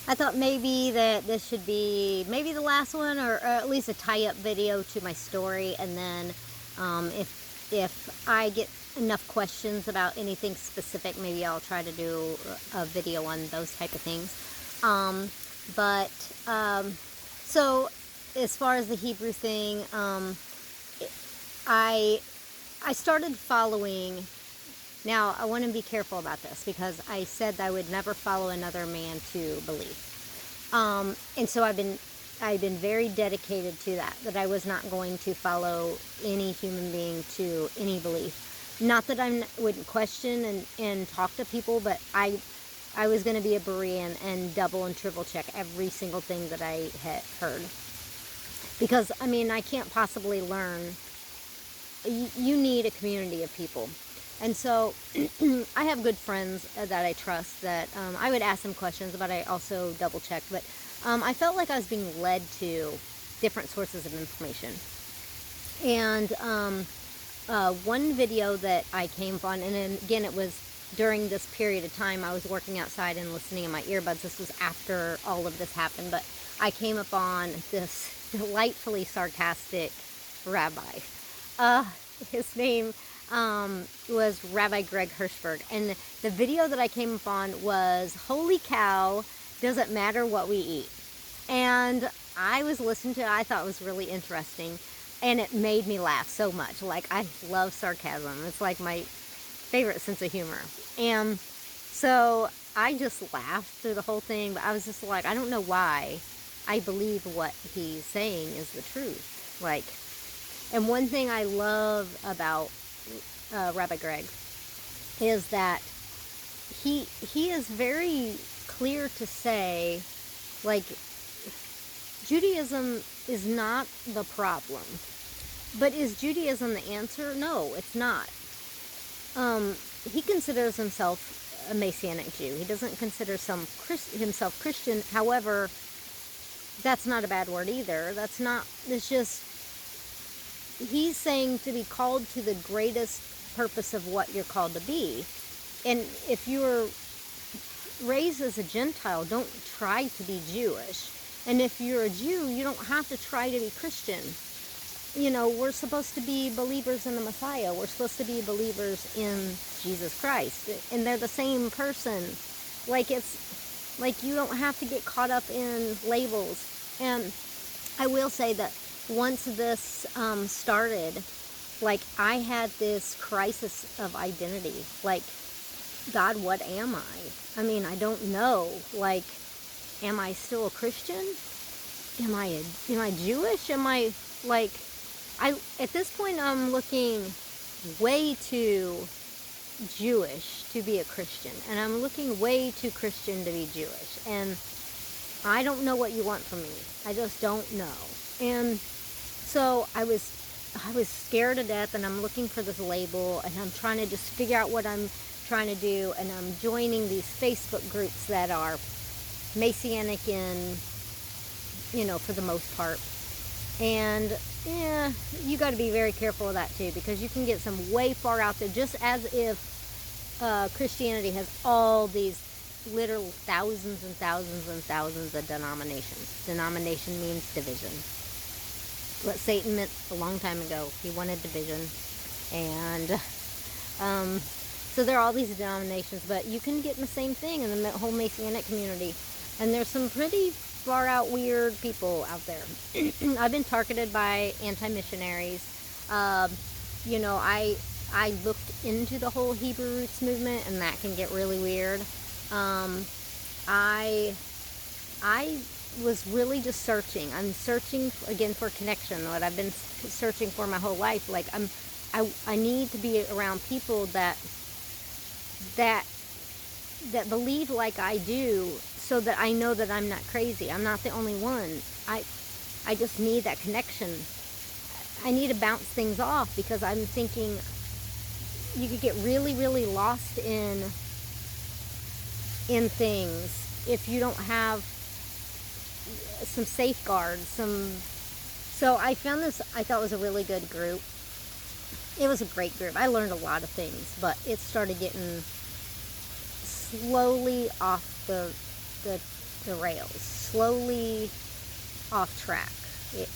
I thought maybe that this should be maybe the last one, or at least a tie-up video to my story, and then if I get enough questions about anything specific, maybe I'll try to do a video on those type of things. So as far as the Hebrew thing, I started following. Now, I want to be careful about this because I said that I would never follow another man to believe. And so I've been very dedicated to that I was not going to follow any human being to any belief. Not that I wouldn't question and talk to people, but I was going to be a Berean and double and triple check every single thing that I had heard. Because, I mean, I can't possibly learn. You need a community of people. And so I have good friends that I trust that I would ask them questions, but I also double check. But I felt like I was being led to different sources of information. And one video that I came upon, and then again, it was during this period of time I was working outside and listening in my earbuds. This was after all of this happened, but I came upon this delightfully sarcastic rabbi. His name was Rabbi Greg Hirschberg, and the video that I came upon was, "Holy cow, does it matter what we eat?" And I was listening to it. I thought it was really interesting, and it made me laugh so much. Like, I love sarcasm. It's like my favorite sense of humor. And so I just laughed through the whole thing, but I was just like, I don't know why I believe what he's saying is the truth. Like, and one thing I love about Rabbi Greg is that he is very clear to say, like, Judaism is not the problem. But is Judaism the answer? No, it's not. He considers himself a Messianic Jew. He doesn't consider himself Christian. However, that's not a bad word either. It's just, he's saying to be called to the greatest purpose of what you're called to be. And if you were raised as a Gentile, don't try to be Jewish. And if you're a Jew, you don't have to try to be Christian. You know, we're supposed to be believers in the Messiah. We're supposed to be believers in Jesus Christ. And they're the same person. Like, it's like you don't have to get caught up in labels. And I will say that once this started, like, I had this crisis of identity. Like, God, what am I? I mean, I don't know. Like, am I still a Christian? Am I Jewish? Am I, like, at this point I'm looking way too Jewish to be a Christian, and I'm looking way too Christian to be Jewish, and I don't know what you want from me. I just don't know. And so I was scared to death, and I'm looking for this label, and I'm trying to just figure out what I'm trying to do, and I'm joining these Facebook groups that are Messianic in, for the most part. And yeah, you got to be very careful of that too, because you can get some way far out there, just as if Christianity has all these literal thousands and thousands and thousands of denominations. Denomination means division. What Satan meant a long time ago. He wanted division. And so there are all these denominations, but you can get in the same thing in the whole Messianic community. And there's some pretty far out weird people out there. I've been targeted by anti-missionaries. I looked into the whole Hebrew roots movement, and that can get really weird. I was really just searching. I'm searching again for connection. What I've been searching for my whole life. Like, I need to be around people that believe like I do, so that I know that I'm not crazy. I'm not the only one. I just need that connection. I need to bounce things off, because I'm thinking you could get really, really lost in things if you don't have some safeguards. So I found this, I thought was a really good group. It was a great group. I learned a lot of things, but it started getting slowly off the the rails, slowly off track.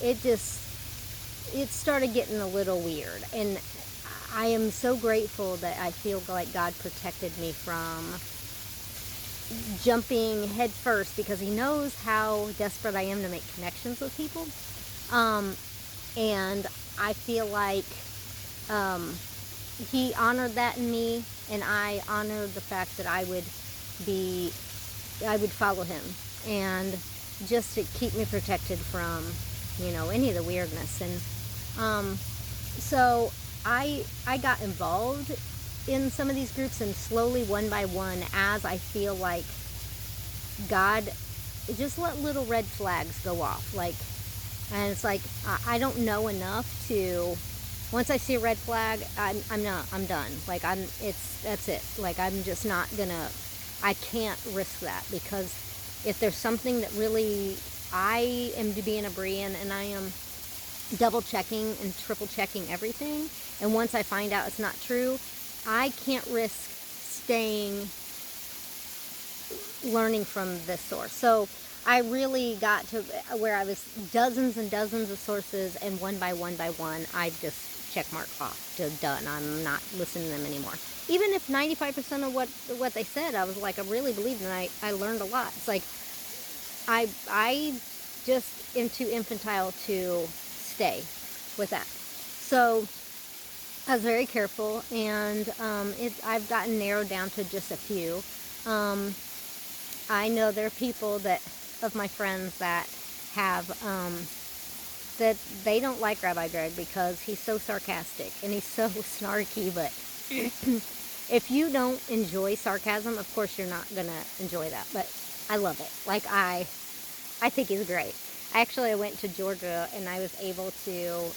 It started getting a little weird, and I am so grateful that I feel like God protected me from jumping head first, because he knows how desperate I am to make connections with people. And I feel like he honored that in me, and I honored the fact that I would follow him, and just to keep me protected from, any of the weirdness. And so I got involved in some of these groups, and slowly, one by one, as I feel like God just let little red flags go off, and it's like I don't know enough to. Once I see a red flag, I'm done. That's it. I'm just not gonna. I can't risk that, because if there's something that really, I am to be in a Berean, and I am double checking and triple checking everything, and once I find out it's not true, I can't risk learning from this source. So I really got to where I was dozens and dozens of sources, and one by one, I just check mark off to done. I'm not listening to them anymore. Even if 95% of what they said, I was like, I really believed, and I learned a lot. It's like I just am too infantile to stay with that. So I was very careful, and I've gotten narrowed down to just a few. I know there are people of my friends that have that they don't like Rabbi Greg because he's so sarcastic and he's so snarky. But if you don't enjoy sarcasm, of course you're not gonna enjoy that. But I love it. I think he's great. I went to Georgia, and I was able to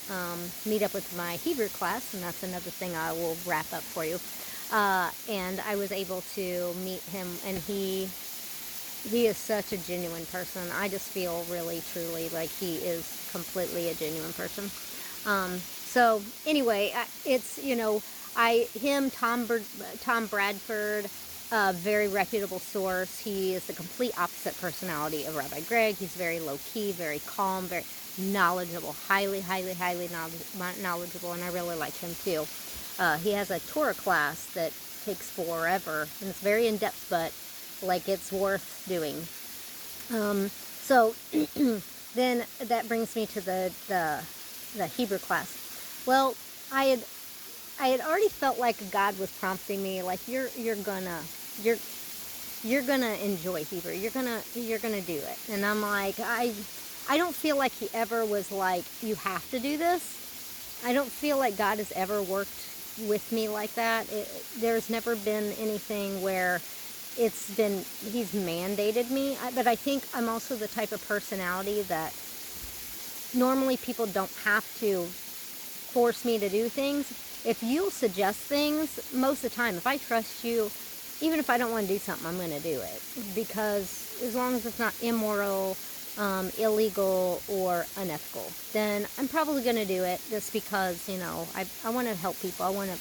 meet up with my Hebrew class, and that's another thing I will wrap up for you. And I was able to meet him, and he is such a genuine person. I just feel really, truly like he is completely a genuine person. So anyway, it's, Tom Bradford, very reputable source. He is the complete opposite personality of Rabbi Greg. He's very low-key, very calm, very knowledgeable, highly, highly, highly knowledgeable, and I really like him too. He has a Torah class that takes forever, and it's very in-depth, but it's worth doing. So then that brings me to the Hebrew class. Well, I had already felt like God was prompting me, like, you're gonna enjoy Hebrew. You're gonna do it. And I'm like, I don't feel like he ever was like, you have to do this. I don't feel like God has ever worked with me like that. There's never been anything where he's mandated me. But I think I'm also the type of personality that normally people don't have to force me to do things. If you'll suggest things, most of the time, if I trust you, even if I don't want to do something, I'm going to do it. Because as long as it's not immoral, illegal, or unethical, then I'm probably going to do it, just because, I want to help people. I want to,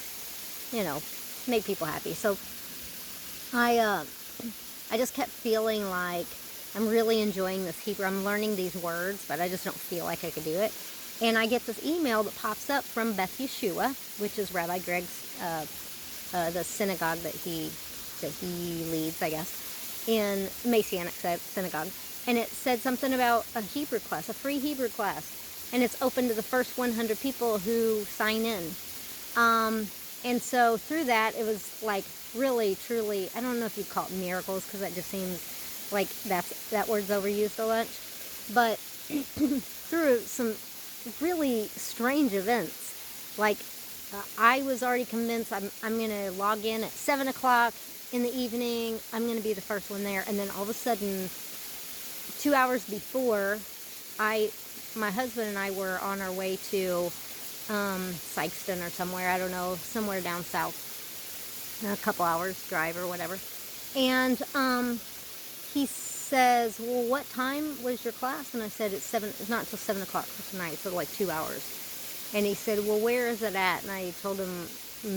make people happy. So I just kept feeling like I'm really enjoying this Hebrew. I'm learning these words, but I just don't feel like I could do it. And I get this email that pops up from Beth Yeshua, which is Rabbi Greg's, the synagogue that he leads, I guess, in Messianic synagogue. And it said something about a Hebrew class, a free Hebrew class. And it's open to the first 100 people who sign in. And so through that, it was like really, truly, I don't know if you'd call it miracles, because that just seems like that word's overused a lot. But through some really strange events, I was already convinced I'm going to log in at 7 o'clock in the evening. I'm going to be the first one there. And then all of a sudden, 2 hours before, my husband and I were on our way to Sykeston or somewhere, I don't know, somewhere down south, a couple hours drive or whatever. And he says, well, what time was your class? And I said, it's not until 7 o'clock for tonight, so 2 hours. And he said, well, where is it at? And I told him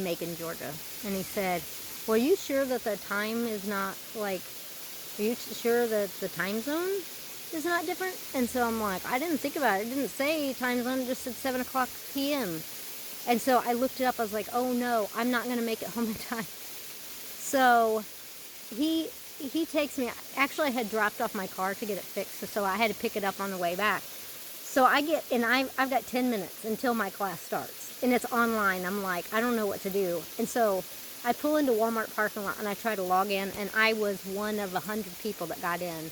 Macon, Georgia. And he said, well, are you sure that the time is not Are you sure that the time zone is not different? And so I'm like, I didn't think about it. It didn't say time zone, it just said 7 o'clock p.m. And so I looked it up. I was like, oh no, I'm not going to make it home in time. So he takes me. Actually, I had dropped off my car to get it fixed, so I had to pick it up on the way back. So I've got 10 minutes until my class starts, and it's online. I'm like, I don't know what to do. And so I pull into Walmart parking lot, and I try to log in, and I was one of 100 people that got in.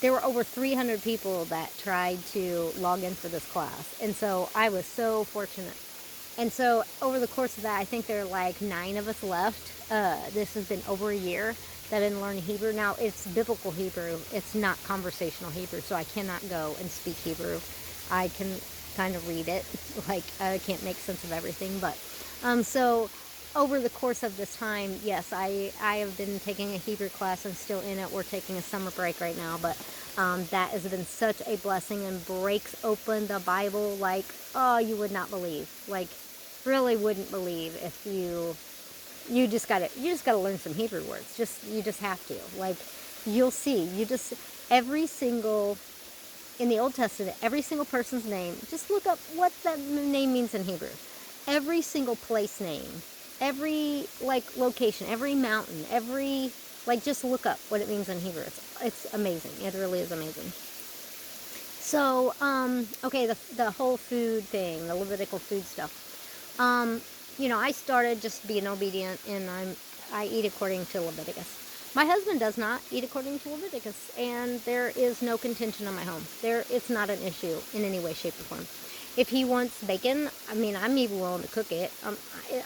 There were over 300 people that tried to log in for this class, and so I was so fortunate. And so over the course of that, I think there are like 9 of us left. This has been over a year that I've been learning Hebrew. Now, it's biblical Hebrew. It's not conversational Hebrew, so I cannot go and speak Hebrew. I can kind of read it. Like, I can't make sense of everything. But so over the course of this time, yes, I have been taking a Hebrew class. I'm still in it. We're taking a summer break right now. But that has been such a blessing and breaks open the Bible like, oh, you would not believe. Like, really wouldn't believe if you just gotta learn some Hebrew words. You just have to. Like, you'll see. Every single, in the Old Testament, every single person's name, just look up what that name means in Hebrew. Every single place name, every, like, location, every mountain, just look up what it means in Hebrew. It's amazing. It really is amazing. So, okay, the whole food thing, the Levitical food stuff. I started just being obedient, and I eat according to Leviticus. My husband does not eat according to Leviticus, and there is no contention in my home. It's not an issue in any way, shape, or form. If he wants bacon, I mean, I'm even willing to cook it.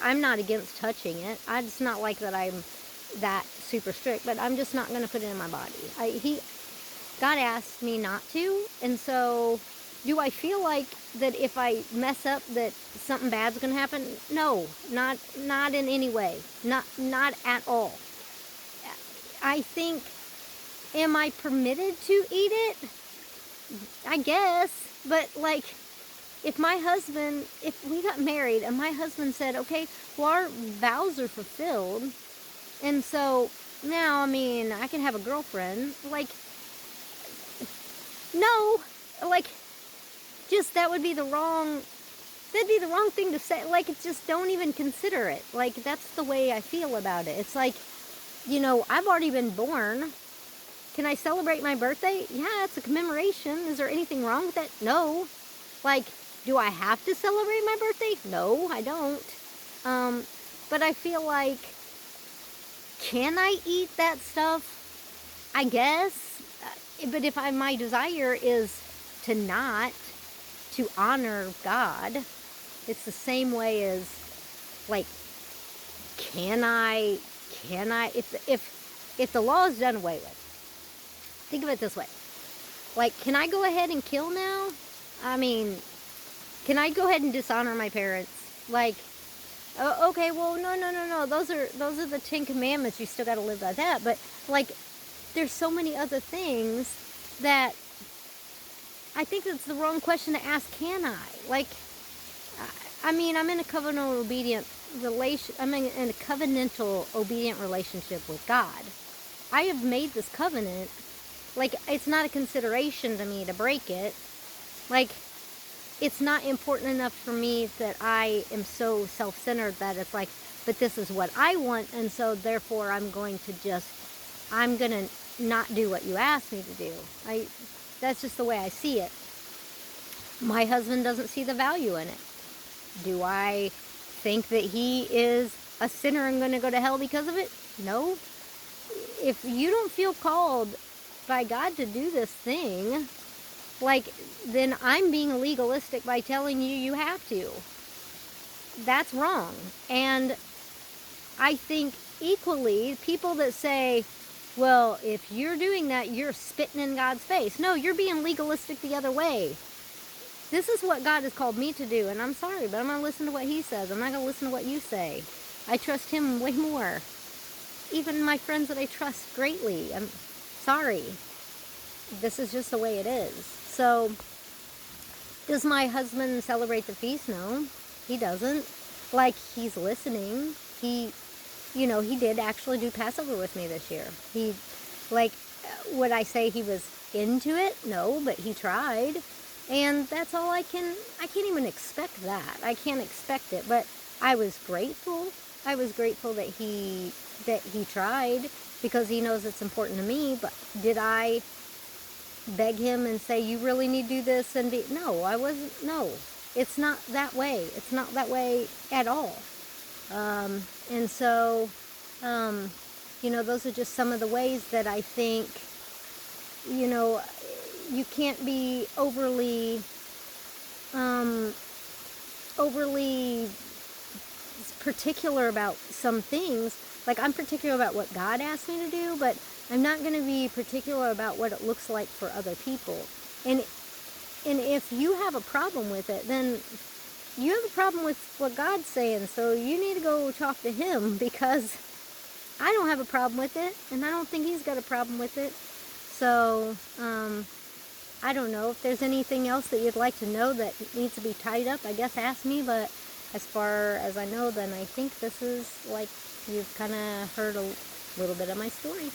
I'm not against touching it. It's not like that I'm that super strict, but I'm just not going to put it in my body. God asked me not to, and so do I feel like that if I mess up that something bad's going to happen? No, not in any way. Not at all. I think, am I permitted to eat it? I guess, but like, if we got married and my husband said, okay, well, our vows are fulfilled, and so now, I mean, I can have a girlfriend, like, no, like, just that'd be the wrong thing to say. Like, just don't even consider it. Like, that's the way I feel about it. It's like, I've already been born. Can I celebrate my birthday? Yeah, it's a commemoration. Is there anything wrong with that? No. Like, do I have to celebrate my birthday? No, I don't. But I feel like, can I eat that stuff? I guess. But if my desire is to honor God, it's the same way as, like, can I, if the law is done away with, think of it this way. Like, can I go ahead and kill now? I mean, can I go ahead and dishonor my parents? Like, oh, okay, well, no. Those are the 10 Commandments. You still got to live by that. But, like, there's so many other things that I think that's the wrong question to ask. Can I? Like, I mean, I'm in a covenantal obedient relationship with God. I have made this covenant. Like, it's not a consideration to me to break it. Like, it's not important enough for me that I am so self-centered that it's like, but this is what I want, and so therefore I'm going to not do what you asked me to do. That's just the way I see it. My husband doesn't see the value in it. Do I think that he is a sinner and going to go to hell because of it? No. If you don't feel called by God to do this thing, like, then I'm being legalistic by telling you have to. That's wrong. And I think equally, people that say, well, if you're doing that, you're spitting in God's face. No, you're being legalistic the other way. This is what God has called me to do, and I'm sorry, but I'm going to listen to what he says. I'm not going to listen to what you say. I trust him way more. Even my friends that I trust greatly. I'm sorry. This is just the way it is. So, does my husband celebrate the feast? No, he doesn't. Like, he's listening. He did actually do Passover with me this year. Like, would I say he was into it? No, but he tried. And that's all I can't even expect that. I can't expect it, but I was grateful. I was grateful that he tried, because he knows it's important to me. But did I beg him and say, you really need to do this? And no, I wasn't. No, it's not that way. It's not that way at all. And so, those are just some of the ways that I think, you can't be overly particular about some things. Like, I'm particular about what God asked me to do, but I'm not going to be particular about what it looks like for other people. And if you have a problem with it, then you have a problem with what God's saying, so you need to go talk to him, because I don't have a problem with it, and I don't think he's got a problem with it. So, I don't know. If there's anything else that you'd like to know that needs to be tied up, I guess ask me, but as far as I know, then I think this is, like, you've kind of heard a little bit of my story.